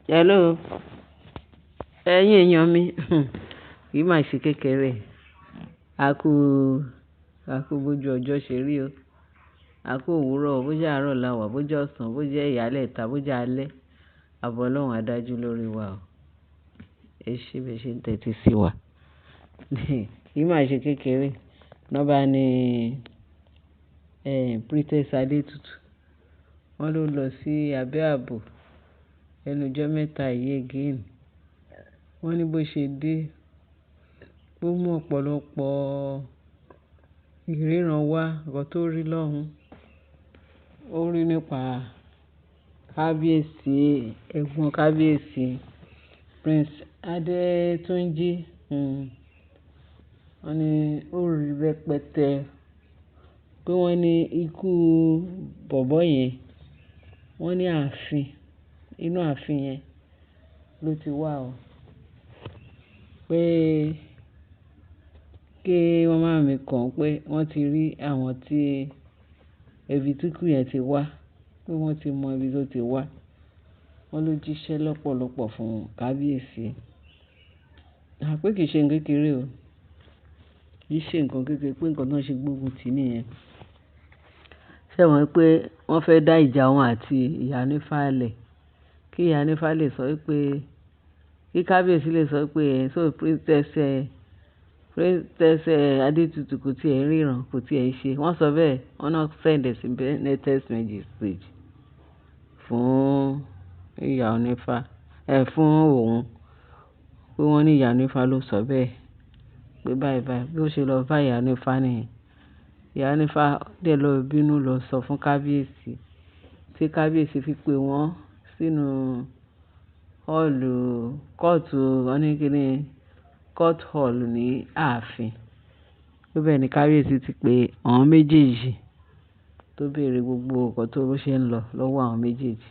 Hello, ẹ̀yin èèyàn mi, kì í máa ṣe kékeré. A kú, a kú bójú ọjọ́ ṣe rí o. A kú òwúrọ̀, bó jẹ́ àárọ̀ la wà, bó jẹ́ ọ̀sán, bó jẹ́ ìyálẹ̀ta, bó jẹ́ alẹ́. Àbọ̀ Ọlọ́run á dájú lórí wa o. Ẹ ṣé bí ẹ ṣe ń tẹ́tí sí wa. Kì í máa ṣe kékeré. Nọ́bà ni Princess Adétutù. Wọ́n ló lọ sí abẹ́ ààbò lẹ́nu ọjọ́ mẹ́ta yìí again. Wọ́n ní bó ṣe dé, ó mú ọ̀pọ̀lọpọ̀ ìríran wá, nǹkan tó rí lọ́hùn. Ó rí nípa kábíyèsí, ẹ̀gbọ́n kábíyèsí Prince Adétúnjí. Wọ́n ní ó rí rẹpẹtẹ pé wọ́n ní ikú bọ̀bọ́ yẹn, wọ́n ní ààfin, inú ààfin yẹn ló ti wá o. Pé kí wọ́n má mi kàn pé wọ́n ti rí àwọn tí ibi tí ikú yẹn ti wá, pé wọ́n ti mọ ibi tó ti wá. Wọ́n ló jíṣẹ́ lọ́pọ̀lọpọ̀ fún kábíyèsí. Pé kì í ṣe nǹkan kékeré o. Kì í ṣe nǹkan kékeré pé nǹkan náà ṣe gbógun tì nìyẹn. Ṣé ẹ mọ̀ pé wọ́n fẹ́ dá ìjà wọn àti Ìyá Nífá lẹ̀? Kí Ìyá Nífá lè sọ pé, kí kábíyèsí lè sọ pé so Princess Adétutù kò tiẹ̀ ríran, kò tiẹ̀ ṣe. Wọ́n sọ bẹ́ẹ̀, wọ́n náà send sí text message fún Ìyá Nífá, fún òun. Pé wọ́n ní Ìyá Nífá ló sọ bẹ́ẹ̀. Pé báyìí báyìí bí ó ṣe lọ bá Ìyá Nífá nìyẹn. Ìyá Nífá dẹ̀ lọ bínú lọ sọ fún kábíyèsí, tí kábíyèsí fi pè wọ́n sínú họ́ọ̀lù kóòtù oníkíní, court hall ní ààfin. Bẹ́ẹ̀ ni kábíyèsí ti pè àwọn méjèèjì tó béèrè gbogbo nǹkan tó ṣe ń lọ lọ́wọ́ àwọn méjèèjì.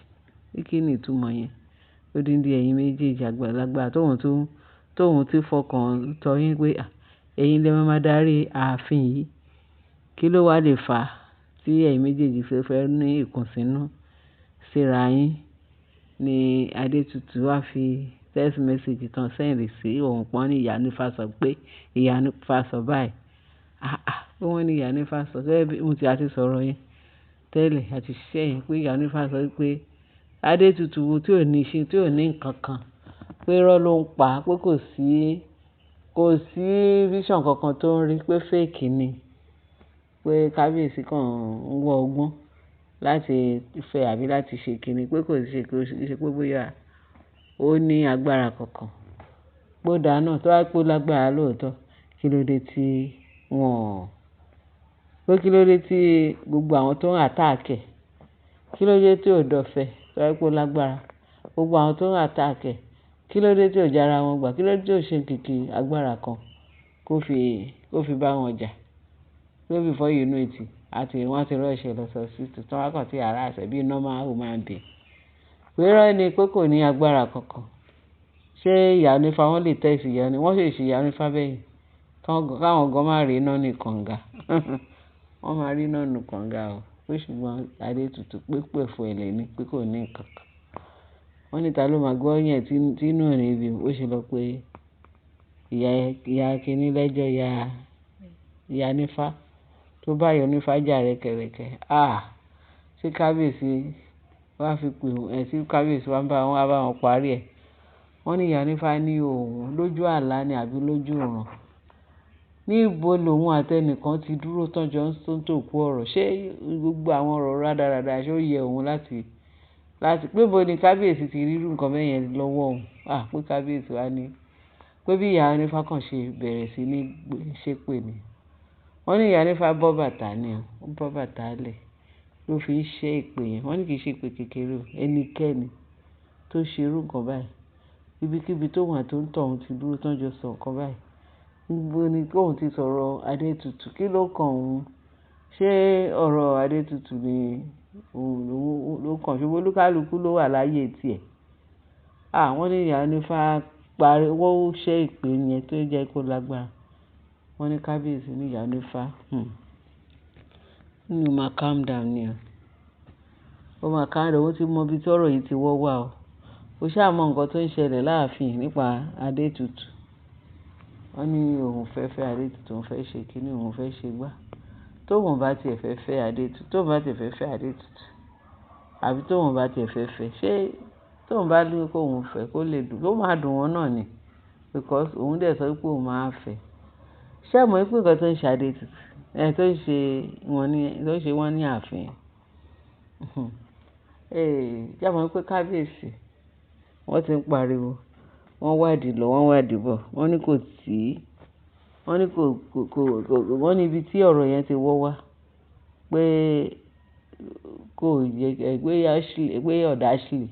Kí ni ìtumọ̀ yẹn? Ó díndín ẹ̀yin méjèèjì àgbàlagbà tóun ti fọkàn tọ́ yín pé ẹ̀yin lè máa darí ààfin yìí. Kí ló wá lè fà á tí ẹ̀yin méjèèjì fẹ́ ní ìkùnsínú síra yín? Ni Adétutù wá fi text message tán send sí òun pọ́n ní Ìyá Nífá sọ pé Ìyá Nífá sọ báyìí. Pé wọ́n ní Ìyá Nífá sọ bẹ́ẹ̀, mo ti àti sọ̀rọ̀ yẹn tẹ́lẹ̀ àti ṣiṣẹ́ yẹn pé Ìyá Nífá sọ pé Adétutù wo tí ò ní ṣe, tí ò ní nǹkan kan, pé irọ́ ló ń pa, pé kò sí vision kankan tó ń rí, pé fake ni. Pé kábíyèsí kan ń wọ ọgbọ́n láti fẹ́ àbí láti ṣe kíni, pé kò ṣe pé bóyá ó ní agbára kankan. Pé ó dáa náà tó wá pé ó lágbára lóòótọ́, kí ló dé tí kí ló dé tí gbogbo àwọn tó ń attack ẹ̀, kí ló dé tí ò dọ̀fẹ́ tó wá pé ó lágbára? Gbogbo àwọn tó ń attack ẹ̀, kí ló dé tí ò jára wọn gbà? Kí ló dé tí ò ṣe kìkì agbára kan kó fi bá wọn jà? So before you know it, wọ́n ti rush lọ sọ sí tuntun wá kàn tí ara àṣẹ bí normal human being. Pé irọ́ ni pé kò ní agbára kankan. Ṣé Ìyá Nífá wọ́n lè tẹ́ ìsìyà ni? Wọ́n sì ṣe Ìyá Nífá bẹ́yìn. Káwọn gan máa rí iná ní kànga. Wọ́n máa rí iná ní kànga o. Pé ṣùgbọ́n Adétutù pé fún ẹ̀lẹ́ ní pé kò ní nǹkan kan. Wọ́n ní ta ló máa gbọ́ yẹn tí inú rẹ̀ bí ó ṣe lọ pé ìyá kíní lẹ́jọ́ Ìyá Nífá tó bá Ìyá Nífá jà rẹ̀kẹ̀rẹ̀kẹ̀. Ṣé kábíyèsí wá fi pè tí kábíyèsí wá bá wọn parí ẹ̀? Wọ́n ní Ìyá Nífá ní òun lójú àlá ni àbí lójú ìran. Níbo lòun àtẹnìkan ti dúró tán jọ ń tòkú ọ̀rọ̀? Ṣé gbogbo àwọn ọ̀rọ̀ rádaràda ṣé ó yẹ òun láti pé bo ni kábíyèsí ti rí irú nǹkan bẹ́ẹ̀ yẹn lọ́wọ́ òun? Pé kábíyèsí wá ní pé bí Ìyá Nífá kàn ṣe bẹ̀rẹ̀ sí ní ṣépè ni. Wọ́n ní Ìyá Nífá bọ́ bàtà ni o, ó bọ́ bàtà lẹ̀ ló fi ń ṣẹ́ ìpè yẹn. Wọ́n ní kì í ṣe ìpè kékeré o. Ẹnikẹ́ni tó ṣe irú nǹkan báyìí, ibikíbi tó wà tó ń tọ̀ òun ti dúró tán jọ sọ nǹkan báyìí. Níbo ni kóun ti sọ̀rọ̀ Adétutù? Kí ló kàn òun? Ṣé ọ̀rọ̀ Adétutù ni ló kàn? Ṣùgbọ́n olúkálùkù ló wà láyé tiẹ̀. Wọ́n ní Ìyá Nífá pariwo ṣẹ́ ìpè yẹn tó jẹ́ kó lágbára. Wọ́n ní kábíyèsí ní Ìyá Nífá. Ó máa calm down ni o. Ó máa calm down. Ó ti mọ ibi tí ọ̀rọ̀ yìí ti wọ́ wà o. ó ṣáà mọ nǹkan tó ń ṣẹlẹ̀ láàfin nípa Adétutù. Wọ́n ní òun fẹ́ fẹ́ Adétutù, òun fẹ́ ṣe kíní, òun fẹ́ ṣe gbá. Tóun bá tiẹ̀ fẹ́ fẹ́ Adétutù, tóun bá tiẹ̀ fẹ́ fẹ́ Adétutù, àbí tóun bá tiẹ̀ fẹ́ fẹ́, ṣé tóun bá ní kó òun fẹ́ kó lè dùn, kó máa dùn wọ́n náà ni, because òun dẹ̀ sọ pé òun máa fẹ́. Ṣé ẹ mọ̀ pé nǹkan tó ń ṣe Adétutù, tó ń ṣe wọ́n ní ààfin? Ṣé ẹ mọ̀ pé kábíyèsí wọ́n ti ń pariwo, wọ́n wádìí lọ, wọ́n wádìí bọ̀, wọ́n ní kò tí, wọ́n ní wọ́n ní ibi tí ọ̀rọ̀ yẹn ti wọ́ wá, pé kò yẹ, pé ọ̀dọ̀ Ashley,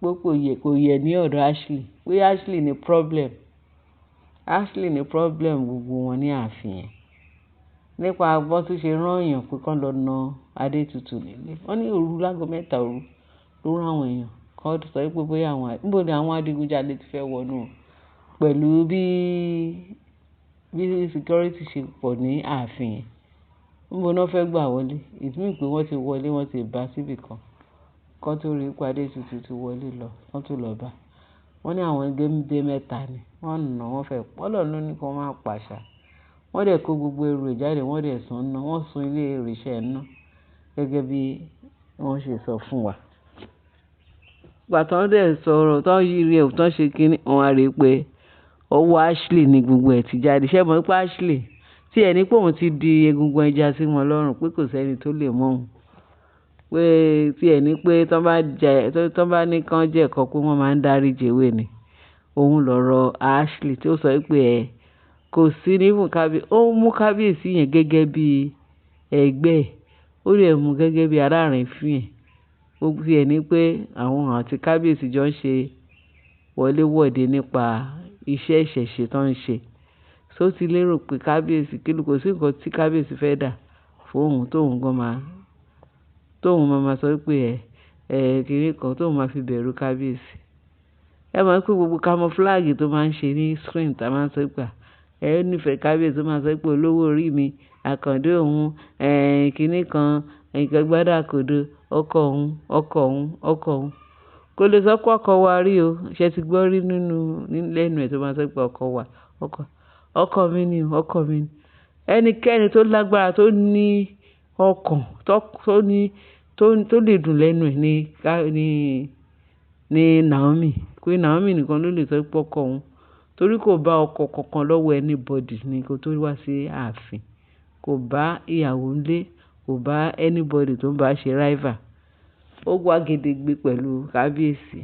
pé kò yẹ ní ọ̀dọ̀ Ashley, pé Ashley ní problem gbogbo wọn ní ààfin yẹn. Nípa bọ́n tún ṣe rán èèyàn pé kán lọ na Adétutù nílé. Wọ́n ní òru lágo 3 òru ló rán àwọn èèyàn kan sọ pé bóyá níbo ni àwọn adigunjalè ti fẹ́ wọnú pẹ̀lú bí security ṣe pọ̀ ní ààfin yẹn. Níbo náà fẹ́ gbà wọlé? Ìtumọ̀ pé wọ́n ti wọlé, wọ́n ti bá síbì kan tó rí pé Adétutù ti wọlé lọ, wọ́n tún lọ bá. Wọ́n ní àwọn géńdé 3 ni wọ́n nà, wọ́n fẹ́ Ọlọ́run ló ní kí wọ́n máa pàṣà. Wọ́n dẹ̀ kó gbogbo ẹrù ẹ̀ jáde, wọ́n dẹ̀ sun ilé ìrìṣẹ́ náà gẹ́gẹ́ bí wọ́n ṣe sọ fún wa. Ìgbà tí wọ́n dẹ̀ sọ̀rọ̀ tán yiri ẹ̀ tán ṣe kíní, wọ́n á rí i pé ọwọ́ Ashley ni gbogbo ẹ̀ ti jáde. Ṣé ẹ mọ̀ pé Ashley tí ẹ̀ ní pé òun ti di egungun ẹja sí wọn lọ́rùn, pé kò sẹ́ni tó lè mọ̀ òun, pé tí ẹ̀ ní pé tán bá ní kán jẹ́ ẹ̀kọ́ pé wọ́n máa ń dáríjì ewé ni, òun lọ̀rọ̀ Ashley tí ó sọ pé kò sí nífún kábíyèsí. Ó mú kábíyèsí yẹn gẹ́gẹ́ bí ẹgbẹ́ ẹ̀, ó lè mú gẹ́gẹ́ bí aráàrin fún ẹ̀. Ó fi ẹ̀ ní pé àwọn àti kábíyèsí jọ ń ṣe wọléwọ̀de nípa iṣẹ́ ìṣẹ̀ṣe tó ń ṣe. Só ti lérò pé kábíyèsí kò sí nǹkan tí kábíyèsí fẹ́ dà fún òun tóun máa sọ pé kìnní kan tóun máa fi bẹ̀rù kábíyèsí. Ẹ mọ̀ pé gbogbo camouflage tó máa ń ṣe ní screen tá máa ń sọ pé nífẹ̀ẹ́ kábíyèsí tó máa sọ pé olówó orí mi, àkàndé òun, kìnní kan, nǹkan gbádà kòdo, ọkọ òun. Kò lè sọ pé ọkọ wa rí o. Ṣé ti gbọ́ rí lẹ́nu ẹ̀ tó máa sọ pé ọkọ mi ni. Ẹnikẹ́ni tó lágbára tó ní ọkàn tó lè dùn lẹ́nu ẹ̀ ní Naomi. Pé Naomi nìkan ló lè sọ pé ọkọ òun, torí kò bá ọkọ kankan lọ́wọ́ anybody ní kó tó wá sí ààfin. Kò bá ìyàwó ńlé, kò bá anybody tó ń bá ṣe rival. Ó wá gedegbe pẹ̀lú kábíyèsí.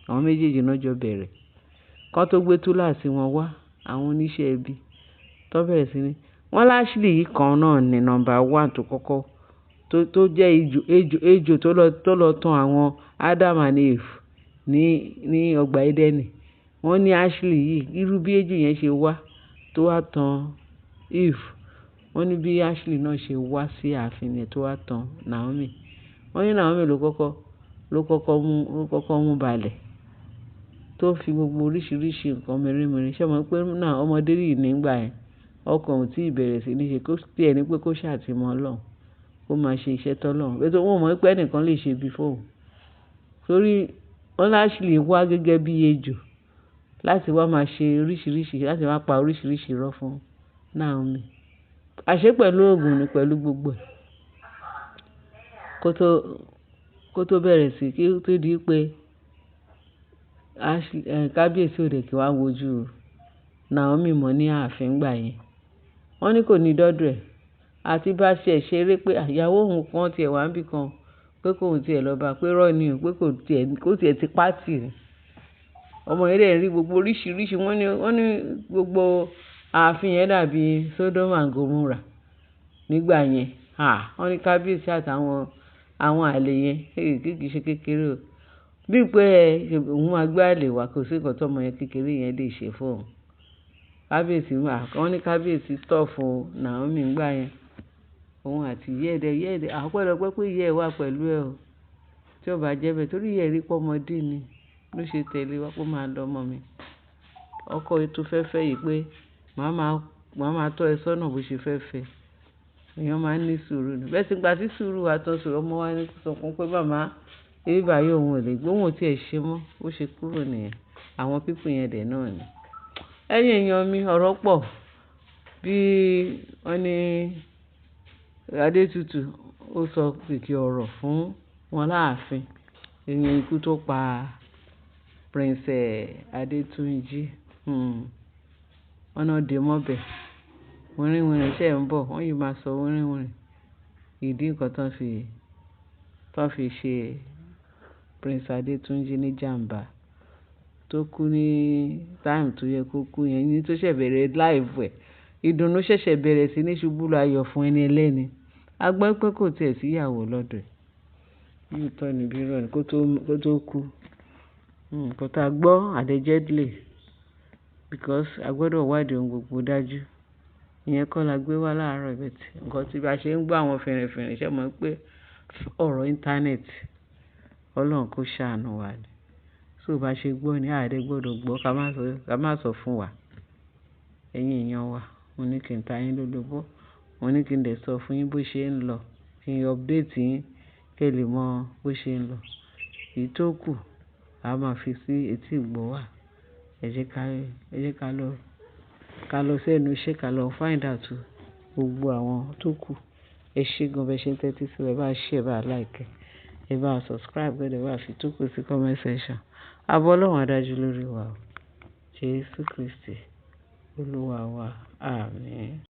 Àwọn méjèèjì náà jọ bẹ̀rẹ̀. Kán tó gbé túláàsì wọn wá, àwọn oníṣẹ́ ibi tó bẹ̀rẹ̀ sí ní. Wọ́n láṣìlì yìí kan náà ní number 1 tó kọ́kọ́ tó jẹ́ ejò tó lọ tàn àwọn Adam and Eve ní ọgbà Édẹ́nì. Wọ́n ní Ashley yìí, irú bí ejò yẹn ṣe wá tó wá tàn Eve. Wọ́n ní bí Ashley náà ṣe wá sí ààfin yẹn tó wá tàn Naomi. Wọ́n ní Naomi ló kọ́kọ́ mú balẹ̀ tó fi gbogbo oríṣiríṣi nǹkan mèremère. Ṣé mọ̀ pé náà ọmọdé yìí nígbà yẹn ọkàn ò tí ì bẹ̀rẹ̀ sí ní ṣe kó tiẹ̀ ní pé kó ṣàtìmọ́ Ọlọ́run, kó máa ṣe iṣẹ́ tọ́lọ́run. Pé tó wọ́n mọ̀ pé ẹnìkan lè ṣe bí fóun. Torí wọ́n láṣìlì wá gẹ́gẹ́ bí ejò láti wá máa ṣe oríṣiríṣi, láti wá pa oríṣiríṣi irọ́ fún Naomi. Àṣé pẹ̀lú oògùn ni, pẹ̀lú gbogbo ẹ̀. Kó tó bẹ̀rẹ̀ sí kí ó tó di pé kábíyèsí òde kí wá wojú Naomi mọ́ ní ààfin gbà yẹn. Wọ́n ní kò ní dọ́dọ̀ ẹ̀. Àti bá ṣe ṣeré pé ìyàwó òun kan tiẹ̀ wá níbì kan, pé kóun tiẹ̀ lọ bá, pé rọ́ ni o, pé kó tiẹ̀ ti pátì rẹ̀. Ọmọ yẹn dẹ̀ rí gbogbo oríṣiríṣi. Wọ́n ní gbogbo ààfin yẹn dàbí Sodom and Gomorrah nígbà yẹn. Wọ́n ní kábíyèsí àtàwọn àlè yẹn kìí ṣe kékeré o. Bí pé òun máa gbé àlè wá, kò sí nǹkan tọ́mọ yẹn kékeré yẹn lè ṣe fún òun. Wọ́n ní kábíyèsí tọ̀ fún Naomi nígbà yẹn. Òun àti yẹ́ẹ̀dẹ̀ àpẹẹrẹ pé ìyá ẹ̀ wà pẹ̀lú ẹ̀ o. Tí ó bá jẹ́ bẹ́ẹ̀, torí ìyá ẹ̀ rí pọ́mọdé ni ló ṣe tẹ̀lé wá pé máa lọ ọmọ mi. Ọkọ ètò fẹ́fẹ́ yìí pé màá máa tọ́ ẹ sọ́nà bó ṣe fẹ́fẹ́. Èèyàn máa ń ní sùúrù ni. Bẹ́ẹ̀ sì gba sí sùúrù wa tán sùúrù, ọmọ wa ní sọ fún pé màmá Ibi báyìí òun ò lè gbé, òun ò tiẹ̀ ṣe mọ́, ó ṣe kúrò nìyẹn. Àwọn people yẹn dẹ̀ náà ni. Ẹ̀yin èèyàn mi, ọ̀rọ̀ pọ̀. Bí wọ́n ní Adétutù, ó sọ kìkì ọ̀rọ̀ fún wọn láàfin. Ìyẹn ikú tó pa Prince Adétúnjí. Wọ́n náà dé mọ́bẹ̀. Wìnrìnwìnrìn ṣẹ̀ ń bọ̀, wọ́n yìí máa sọ wìnrìnwìnrìn. Ìdí nǹkan tán fi ṣe Prince Adétúnjí ní jàǹbá tó kú ní táìmù tó yẹ kó kú yẹn, ní tó ṣẹ̀ bẹ̀rẹ̀ live ẹ̀. Ìdùnnú ṣẹ̀ṣẹ̀ bẹ̀rẹ̀ sí ní ṣubú láyọ̀ fún ẹni ẹlẹ́ni. A gbọ́ pé kò tiẹ̀ sí ìyàwó lọ́dọ̀ ẹ̀. Bí ìtọ́ ni bí rọ̀ ni kó tó kú. Nǹkan tá a gbọ́ allegedly, because a gbọ́dọ̀ wádìí ohun gbogbo dájú. Ìyẹn kọ́ la gbé wá láàárọ̀ ìbẹ̀tì. Nǹkan tí bá ṣe ń gbọ́ àwọn fìrìnfìrìn ṣe mọ̀ pé ọ̀rọ̀ íńtánẹ́ẹ̀tì Ọlọ́run kó ṣàánú wa ni. So bá ṣe gbọ́ ni àdé gbọ́dọ̀ gbọ́ ká má sọ fún wa. Ẹ̀yin èèyàn wa, mo ní kí n ta yín lólobó. Mo ní kí n dẹ̀ sọ fún yín bó ṣe ń lọ. Kí n update yín kẹ́ lè mọ bó ṣe ń lọ. Èyí tó kù a máa fi sí etí ìgbọ́ wa. Ẹ jẹ́ ká lọ sẹ́nu iṣẹ́ ká lọ find out gbogbo àwọn tó kù. Ẹ ṣé gan bẹ́ẹ̀ ṣe ń tẹ́tí sí wa, ẹ bá share, ẹ bá like, ẹ bá subscribe, ẹ bá fi tó kù sí comment section. Àbọ̀ Ọlọ́run á dájú lórí wa o. Jésù Kristi Olúwa wa. Àmín.